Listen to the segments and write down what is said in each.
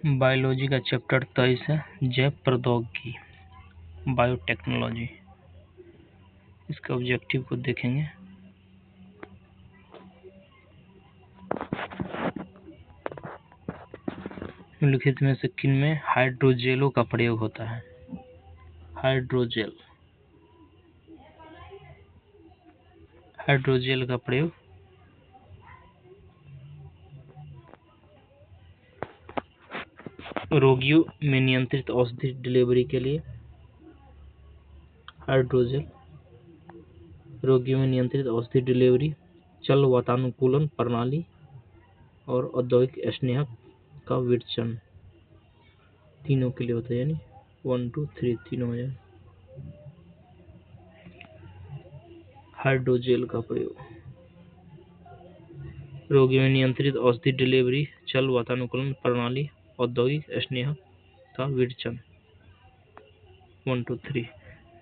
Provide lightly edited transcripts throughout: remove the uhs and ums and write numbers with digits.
Biology का chapter 23 है जैव प्रौद्योगिकी, बायोटेक्नोलॉजी। इसका ऑब्जेक्टिव को देखेंगे। निम्नलिखित में से किन में हाइड्रोजेलों का प्रयोग होता है? हाइड्रोजेल का प्रयोग रोगियों में नियंत्रित औषधि डिलीवरी के लिए। हाइड्रोजेल रोगियों में नियंत्रित औषधि डिलीवरी, चल वातानुकूलन प्रणाली और औद्योगिक स्नेहक का विरचन, तीनों के लिए होता है। यानी 1 2 3 तीनों हो जाए। हाइड्रोजेल का प्रयोग रोगियों में नियंत्रित औषधि डिलीवरी, चल वातानुकूलन प्रणाली, औद्योगिक स्नेहक का विरचन। 1 2 3।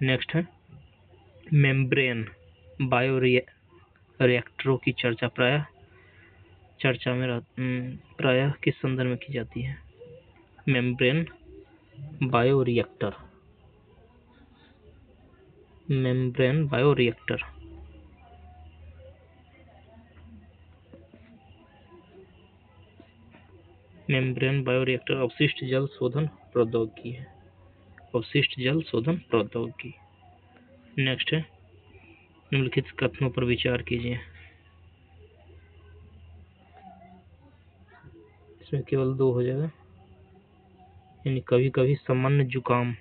नेक्स्ट है मेम्ब्रेन बायोरिएक्टरों की चर्चा प्रायः किस संदर्भ में की जाती है? मेम्ब्रेन बायोरिएक्टर अवशिष्ट जल शोधन प्रौद्योगिकी है। अवशिष्ट जल शोधन प्रौद्योगिकी। नेक्स्ट है निम्नलिखित कथनों पर विचार कीजिए। इसमें केवल 2 हो जाएगा। यानी कभी कभी सामान्य जुकाम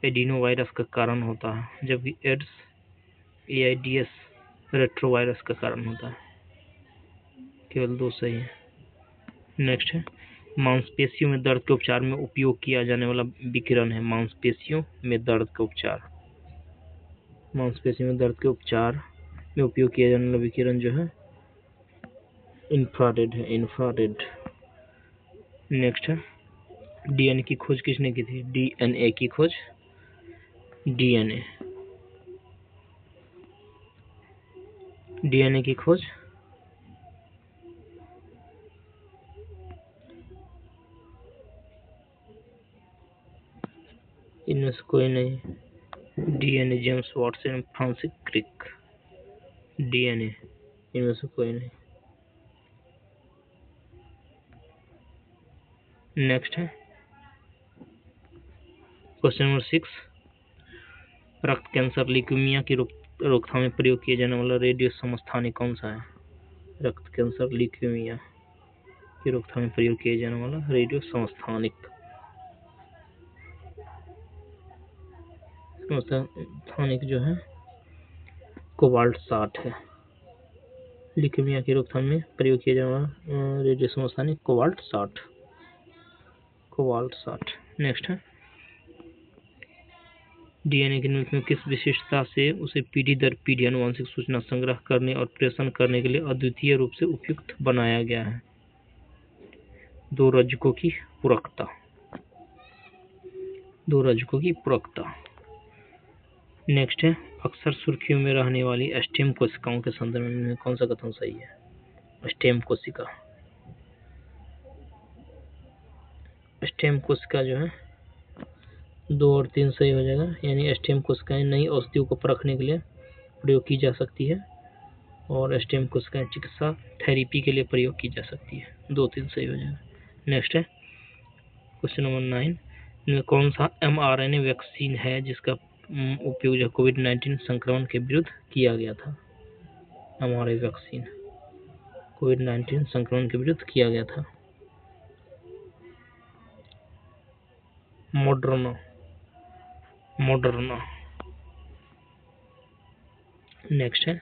एडिनोवायरस का कारण होता है, जबकि एड्स एआईडीएस रेट्रोवायरस का कारण होता है। केवल 2 सही है। नेक्स्ट है मांसपेशियों में दर्द के उपचार में उपयोग किया जाने वाला विकिरण है। मांसपेशियों में दर्द के उपचार में उपयोग किया जाने वाला विकिरण जो है इंफ्रारेड है। नेक्स्ट है डीएनए की खोज किसने की थी? डीएनए की खोज इनमें से कोई नहीं। DNA James Watson, Francis Crick. DNA इनमें से कोई नहीं। नेक्स्ट है क्वेश्चन नंबर 6। रक्त कैंसर ल्यूकेमिया की रोकथाम में प्रयोग किया जाने वाला रेडियो समस्थानिक कौन सा है? रक्त कैंसर ल्यूकेमिया की रोकथाम में प्रयोग किया जाने वाला रेडियो समस्थानिक जो है कोबाल्ट 60 है। ल्यूकेमिया की रोकथाम में प्रयोग किया जाने वाला रेडियो समस्थानिक कोबाल्ट 60। नेक्स्ट है डीएनए के निम्नलिखित में किस विशिष्टता से उसे पीढ़ी दर पीढ़ी आनुवंशिक सूचना संग्रह करने और प्रेषण करने के लिए अद्वितीय रूप से उपयुक्त बनाया गया है? 2 रज्जुकों की पूरकता। नेक्स्ट है अक्सर सुर्खियों में रहने वाली स्टेम कोशिकाओं के संदर्भ में कौन सा कथन सही है? स्टेम कोशिका जो है 2 और 3 सही हो जाएगा। यानी स्टेम कोशिकाएं नई औषधियों को परखने के लिए प्रयोग की जा सकती है और स्टेम कोशिकाएं चिकित्सा थेरेपी के लिए प्रयोग की जा सकती है। 2 3 सही हो जाएगा। नेक्स्ट है क्वेश्चन नंबर 9। इनमें कौन सा mRNA वैक्सीन है जिसका उपयोग जो कोविड-19 संक्रमण के विरुद्ध किया गया था? mRNA वैक्सीन कोविड-19 संक्रमण के विरुद्ध किया गया था। मॉडर्ना। नेक्स्ट है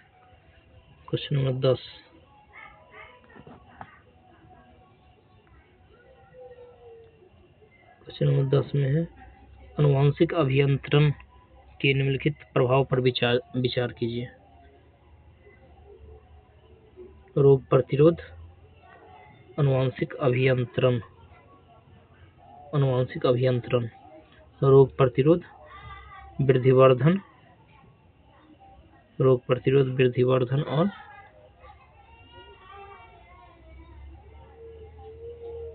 क्वेश्चन नंबर 10। क्वेश्चन नंबर 10 में है आनुवंशिक अभियंत्रण के निम्नलिखित प्रभाव पर विचार कीजिए। रोग प्रतिरोध, आनुवंशिक अभियंत्रण, रोग प्रतिरोध वृद्धिवर्धन और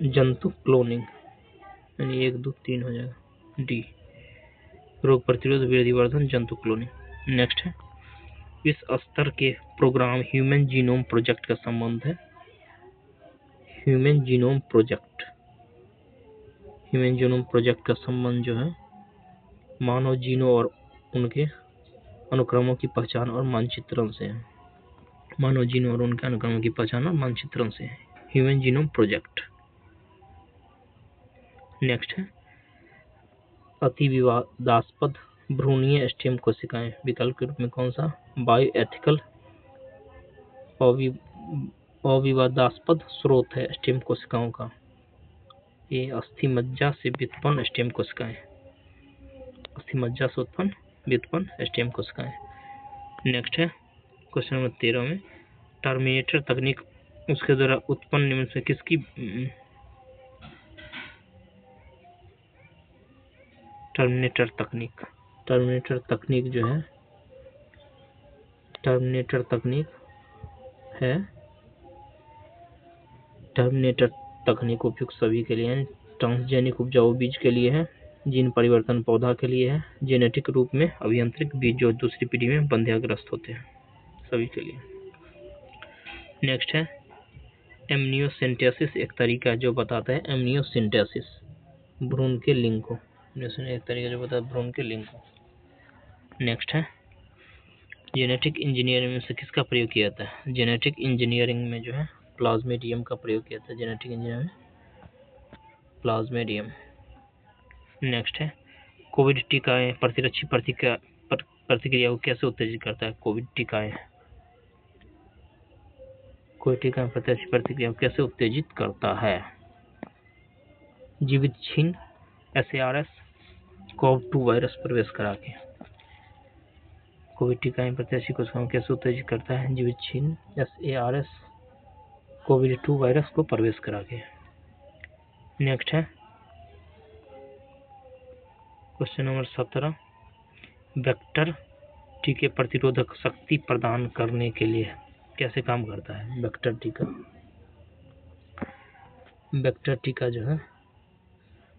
जंतु क्लोनिंग। यानी 1 2 3 हो जाएगा। डी रोग प्रतिरोध वृद्धि वर्धन जंतु कॉलोनी। नेक्स्ट है इस स्तर के प्रोग्राम ह्यूमन जीनोम प्रोजेक्ट का संबंध है। ह्यूमन जीनोम प्रोजेक्ट का संबंध जो है मानव जीनों और उनके अनुक्रमों की पहचान और मानचित्रण से है। मानव जीनों और उनके अनुक्रमों की पहचान और मानचित्रण से है ह्यूमन जीनोम प्रोजेक्ट। नेक्स्ट है अति विवादास्पद भ्रूणीय स्टेम कोशिकाएं विकल्प के रूप में कौन सा बायोएथिकल अविवादास्पद स्रोत है स्टेम कोशिकाओं का। ये अस्थि मज्जा से व्युत्पन्न स्टेम कोशिकाएं, अस्थि मज्जा से व्युत्पन्न स्टेम कोशिकाएं। नेक्स्ट है क्वेश्चन नंबर 13 में टर्मिनेटर तकनीक उसके द्वारा उत्पन्न निम्न से किसकी टर्मिनेटर तकनीक जो है टर्मिनेटर तकनीक उपयुक्त सभी के लिए है। ट्रांसजेनिक उपजाऊ बीज के लिए है, जीन परिवर्तन पौधा के लिए है, जेनेटिक रूप में अभियांत्रिक बीज जो दूसरी पीढ़ी में बंध्याग्रस्त होते हैं सभी के लिए। नेक्स्ट है एमनियोसेंटेसिस एक तरीका जो बताता है एमनियोसेंटेसिस भ्रूण के लिंग को, एक तरीका जो बताता है भ्रूण के लिंग को। नेक्स्ट है जेनेटिक इंजीनियरिंग में से किसका प्रयोग किया जाता है। जेनेटिक इंजीनियरिंग में जो है प्लाज्मेडियम का प्रयोग किया जाता है। जेनेटिक इंजीनियरिंग में प्लाज्मेडियम। नेक्स्ट है कोविड टीकाएं प्रतिरक्षी प्रतिक्रिया को कैसे उत्तेजित करता है। कोविड टीकाएं प्रतिरक्षी प्रतिक्रिया को कैसे उत्तेजित करता है। जीवित छीन SARS CoV-2 वायरस प्रवेश करा के कोविड टीकाएं प्रतिरक्षी कोशिकाओं कैसे उत्तेजित करता है। जीवित छीन SARS CoV-2 वायरस को प्रवेश करा के। नेक्स्ट है क्वेश्चन नंबर 17 वेक्टर टीके प्रतिरोधक शक्ति प्रदान करने के लिए कैसे काम करता है। वेक्टर टीका जो है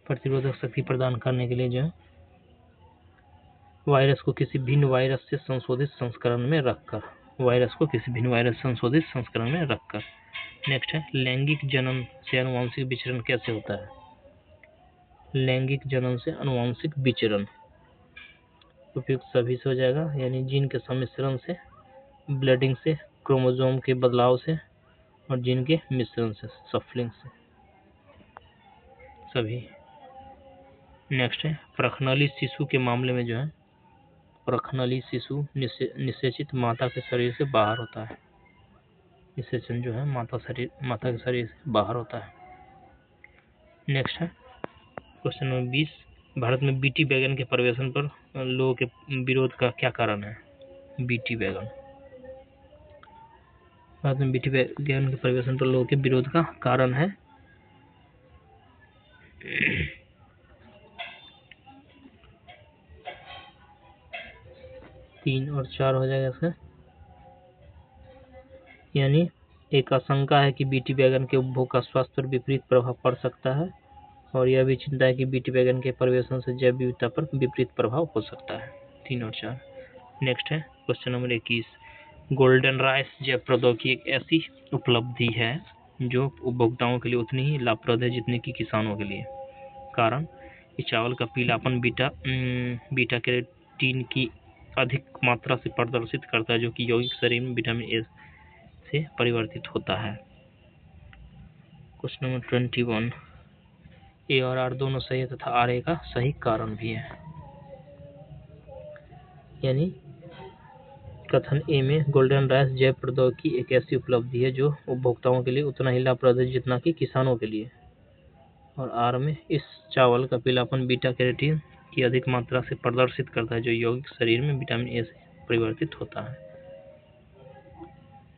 प्रतिरोधक शक्ति प्रदान करने के लिए जो है वायरस को किसी भिन्न वायरस से संशोधित संस्करण में रखकर नेक्स्ट है लैंगिक जनन से आनुवंशिक विचरण कैसे होता है। लैंगिक जनन से आनुवंशिक विचरण उपयुक्त सभी से हो जाएगा, यानी जीन के सम्मिश्रण से, ब्लडिंग से, क्रोमोसोम के बदलाव से और जीन के मिश्रण से, सफलिंग से सभी। नेक्स्ट है प्रखनली शिशु के मामले में जो है प्रखनली शिशु निषेचित माता के शरीर से बाहर होता है। निषेचन जो है माता के शरीर से बाहर होता है। नेक्स्ट है क्वेश्चन नंबर 20 भारत में बीटी बैगन के प्रवेशन पर लोगों के विरोध का क्या कारण है। बीटी बैगन भारत में बीटी बैगन के प्रवेशन पर लोगों के विरोध का कारण है 3 और 4 हो जाएगा इसका, यानी एक आशंका है कि बीटी बैगन के उपभोग का स्वास्थ्य पर विपरीत प्रभाव पड़ सकता है और यह भी चिंता है कि बीटी बैगन के प्रवेशन से जैव विविधता पर विपरीत प्रभाव हो सकता है। 3 और 4। नेक्स्ट है क्वेश्चन नंबर 21 गोल्डन राइस जैव प्रौद्योगिकी एक ऐसी उपलब्धि है जो उपभोक्ताओं के लिए उतनी ही लाभप्रद है जितनी कि किसानों के लिए। कारण इस चावल का पीलापन बीटा कैरोटीन की अधिक मात्रा से प्रदर्शित करता है जो कि यौगिक शरीर में विटामिन ए से परिवर्तित होता है। क्वेश्चन नंबर 21 ए और आर दोनों सही है तथा आर ए का सही कारण भी है, यानी कथन ए में गोल्डन राइस जैव प्रौद्योगिकी एक ऐसी उपलब्धि है जो उपभोक्ताओं के लिए उतना ही लाभप्रद है जितना कि किसानों के लिए, और आर में इस चावल का पीलापन बीटा कैरोटीन की अधिक मात्रा से प्रदर्शित करता है जो यौगिक शरीर में विटामिन ए से परिवर्तित होता है।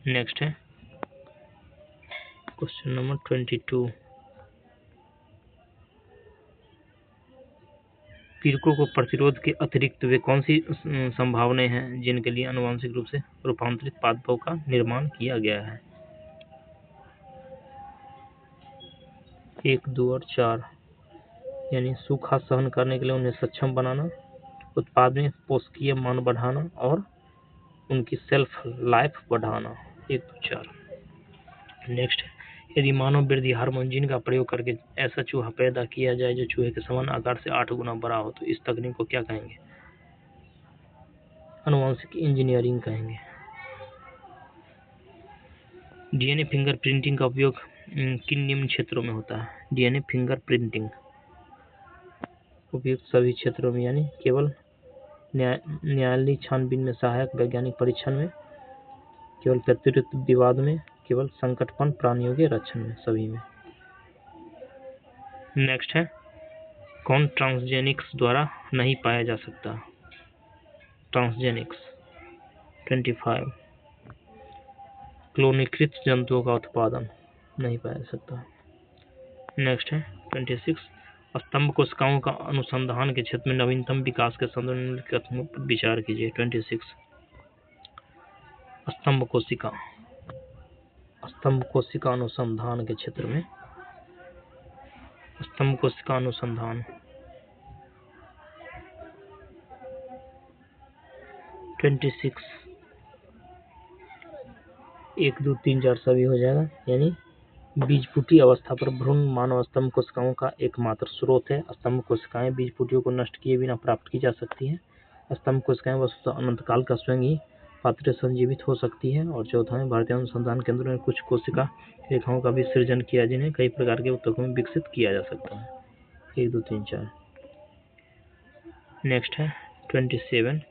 नेक्स्ट है क्वेश्चन नंबर 22 कीड़ों को प्रतिरोध के अतिरिक्त वे कौन सी संभावनाएं हैं जिनके लिए आनुवंशिक रूप से रूपांतरित पादपों का निर्माण किया गया है। 1 2 और 4 यानी सूखा सहन करने के लिए उन्हें सक्षम बनाना, उत्पाद में पोषकीय मान बढ़ाना और उनकी सेल्फ लाइफ बढ़ाना। 1, 2, 4। नेक्स्ट, यदि मानव वृद्धि हार्मोन जीन का प्रयोग करके ऐसा चूहा पैदा किया जाए जो चूहे के समान आकार से 8 गुना बड़ा हो तो इस तकनीक को क्या कहेंगे? आनुवंशिक इंजीनियरिंग कहेंगे। डीएनए फिंगर प्रिंटिंग का उपयोग किन निम्न क्षेत्रों में होता है? डीएनए फिंगर प्रिंटिंग उपयुक्त सभी क्षेत्रों में, यानी केवल न्यायालयीय छानबीन में, सहायक वैज्ञानिक परीक्षण में, केवल प्रतिरूप विवाद में, केवल संकटपन प्राणियों के रक्षण में, सभी में। नेक्स्ट है, कौन ट्रांसजेनिक्स द्वारा नहीं पाया जा सकता? ट्रांसजेनिक्स। 25, क्लोनीकृत जंतुओं का उत्पादन नहीं पाया जा सकता। नेक्स्ट है 26, स्तंभ कोशिकाओं का अनुसंधान के क्षेत्र में नवीनतम विकास के संदर्भ में निम्नलिखित कथनों पर विचार कीजिए। 26, स्तंभ कोशिका अनुसंधान के क्षेत्र में, स्तंभ कोशिका अनुसंधान 26, 1, 2, 3, 4 सभी हो जाएगा। यानी बीजपुटी अवस्था पर भ्रूण मानव स्तंभ कोशिकाओं का एकमात्र स्रोत है। स्तंभ कोशिकाएं बीजपुटियों को नष्ट किए बिना प्राप्त की जा सकती हैं। स्तंभ कोशिकाएं वस्तुतः अनंतकाल का स्वयं ही पात्र संजीवित हो सकती है। और चौथा है, भारतीय अनुसंधान केंद्रों में कुछ कोशिका रेखाओं का भी सृजन किया जिन्हें कई प्रकार के ऊतकों में विकसित किया जा सकता है। 1, 2, 3, 4। नेक्स्ट है 27,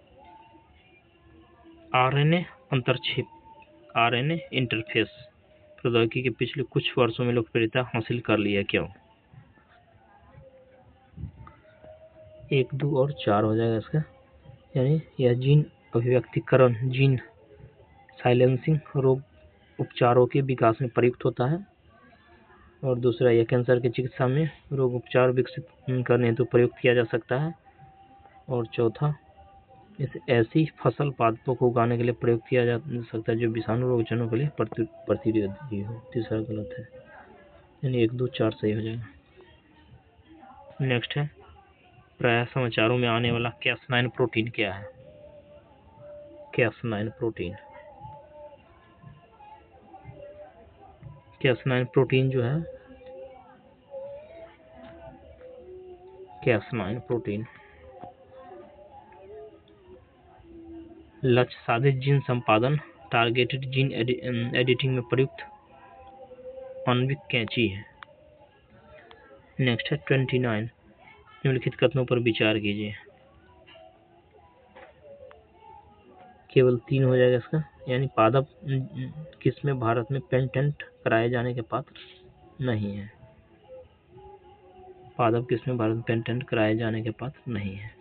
आरएनए अंतरक्षेप, आरएनए इंटरफेस प्रौद्योगिकी के पिछले कुछ वर्षों में लोकप्रियता हासिल कर ली है, क्यों? 1, 2 और 4 हो जाएगा इसका। यानी यह जीन अभिव्यक्तिकरण, जीन साइलेंसिंग रोग उपचारों के विकास में प्रयुक्त होता है। और दूसरा, यह कैंसर की चिकित्सा में रोग उपचार विकसित करने हेतु प्रयुक्त किया जा सकता है। और चौथा, इसे ऐसी फसल पादपों को उगाने के लिए प्रयोग किया जा सकता है जो विषाणु रोगजनकों के लिए प्रतिरोधी हो। तीसरा गलत है, यानी 1, 2, 4 सही हो जाएगा। नेक्स्ट है, प्रायः समाचारों में आने वाला Cas9 प्रोटीन क्या है? Cas9 प्रोटीन, Cas9 प्रोटीन जो है, Cas9 प्रोटीन लक्ष्य साधित जीन संपादन, टारगेटेड जीन एडिटिंग में प्रयुक्त आणविक कैंची है। नेक्स्ट है 29, निम्नलिखित कथनों पर विचार कीजिए। केवल 3 हो जाएगा इसका। यानी पादप किस्में भारत में पेटेंट कराए जाने के पात्र नहीं है। पादप किस्में भारत में पेटेंट कराए जाने के पात्र नहीं है।